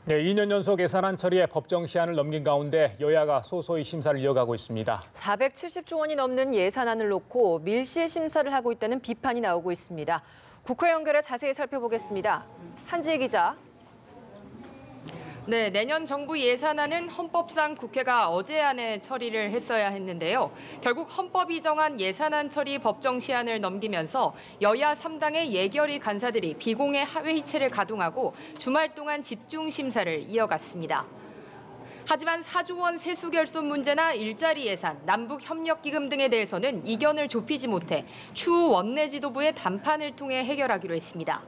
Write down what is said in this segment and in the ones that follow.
네, 2년 연속 예산안 처리에 법정 시한을 넘긴 가운데 여야가 소소히 심사를 이어가고 있습니다. 470조 원이 넘는 예산안을 놓고 밀실 심사를 하고 있다는 비판이 나오고 있습니다. 국회 연결해 자세히 살펴보겠습니다. 한지혜 기자. 네, 내년 정부 예산안은 헌법상 국회가 어제 안에 처리를 했어야 했는데요. 결국 헌법이 정한 예산안 처리 법정 시한을 넘기면서 여야 3당의 예결위 간사들이 비공개 회의체를 가동하고 주말 동안 집중 심사를 이어갔습니다. 하지만 4조 원 세수 결손 문제나 일자리 예산, 남북협력기금 등에 대해서는 이견을 좁히지 못해 추후 원내 지도부의 담판을 통해 해결하기로 했습니다.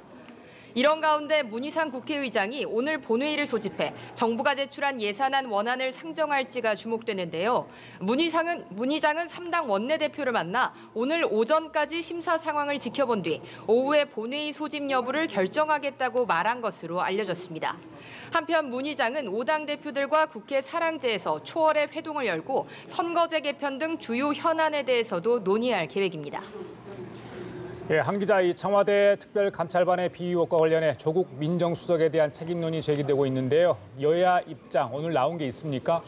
이런 가운데 문희상 국회의장이 오늘 본회의를 소집해 정부가 제출한 예산안 원안을 상정할지가 주목되는데요. 문희장은 3당 원내대표를 만나 오늘 오전까지 심사 상황을 지켜본 뒤 오후에 본회의 소집 여부를 결정하겠다고 말한 것으로 알려졌습니다. 한편 문희장은 5당 대표들과 국회 사랑제에서 초월의 회동을 열고 선거제 개편 등 주요 현안에 대해서도 논의할 계획입니다. 예, 한 기자, 이 청와대 특별감찰반의 비위 의혹과 관련해 조국 민정수석에 대한 책임론이 제기되고 있는데요. 여야 입장 오늘 나온 게 있습니까?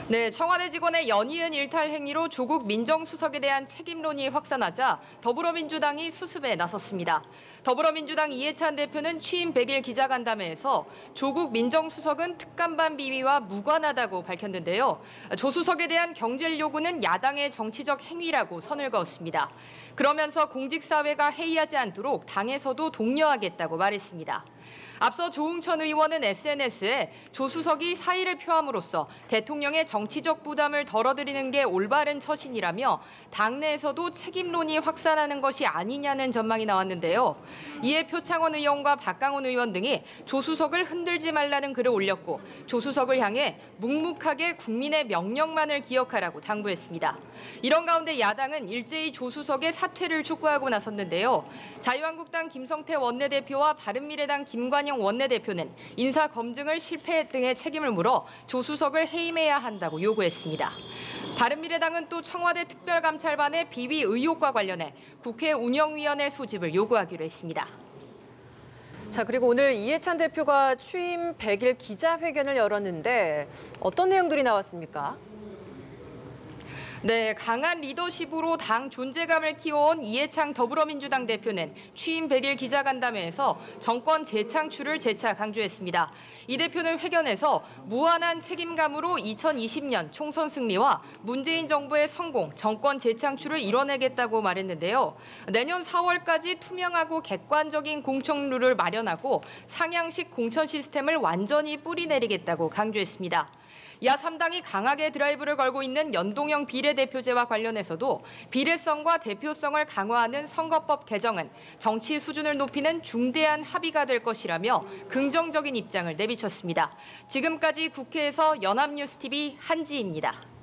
네, 청와대 직원의 연이은 일탈 행위로 조국 민정수석에 대한 책임론이 확산하자 더불어민주당이 수습에 나섰습니다. 더불어민주당 이해찬 대표는 취임 100일 기자간담회에서 조국 민정수석은 특감반 비위와 무관하다고 밝혔는데요. 조 수석에 대한 경질 요구는 야당의 정치적 행위라고 선을 그었습니다. 그러면서 공직사회가 해이하지 않도록 당에서도 독려하겠다고 말했습니다. 앞서 조응천 의원은 SNS에 조 수석이 사의를 표함으로써 대통령의 정치적 부담을 덜어드리는 게 올바른 처신이라며 당내에서도 책임론이 확산하는 것이 아니냐는 전망이 나왔는데요. 이에 표창원 의원과 박강원 의원 등이 조 수석을 흔들지 말라는 글을 올렸고 조 수석을 향해 묵묵하게 국민의 명령만을 기억하라고 당부했습니다. 이런 가운데 야당은 일제히 조 수석의 사퇴를 촉구하고 나섰는데요. 자유한국당 김성태 원내대표와 바른미래당 김관영 원내대표는 인사 검증을 실패 등의 책임을 물어 조 수석을 해임해야 한다고 요구했습니다. 바른미래당은 또 청와대 특별감찰반의 비위 의혹과 관련해 국회 운영위원회 소집을 요구하기로 했습니다. 자, 그리고 오늘 이해찬 대표가 취임 100일 기자회견을 열었는데 어떤 내용들이 나왔습니까? 네, 강한 리더십으로 당 존재감을 키워온 이해창 더불어민주당 대표는 취임 100일 기자간담회에서 정권 재창출을 재차 강조했습니다. 이 대표는 회견에서 무한한 책임감으로 2020년 총선 승리와 문재인 정부의 성공, 정권 재창출을 이뤄내겠다고 말했는데요. 내년 4월까지 투명하고 객관적인 공천 룰을 마련하고 상향식 공천 시스템을 완전히 뿌리내리겠다고 강조했습니다. 야 3당이 강하게 드라이브를 걸고 있는 연동형 비례대표제와 관련해서도 비례성과 대표성을 강화하는 선거법 개정은 정치 수준을 높이는 중대한 합의가 될 것이라며 긍정적인 입장을 내비쳤습니다. 지금까지 국회에서 연합뉴스TV 한지희입니다.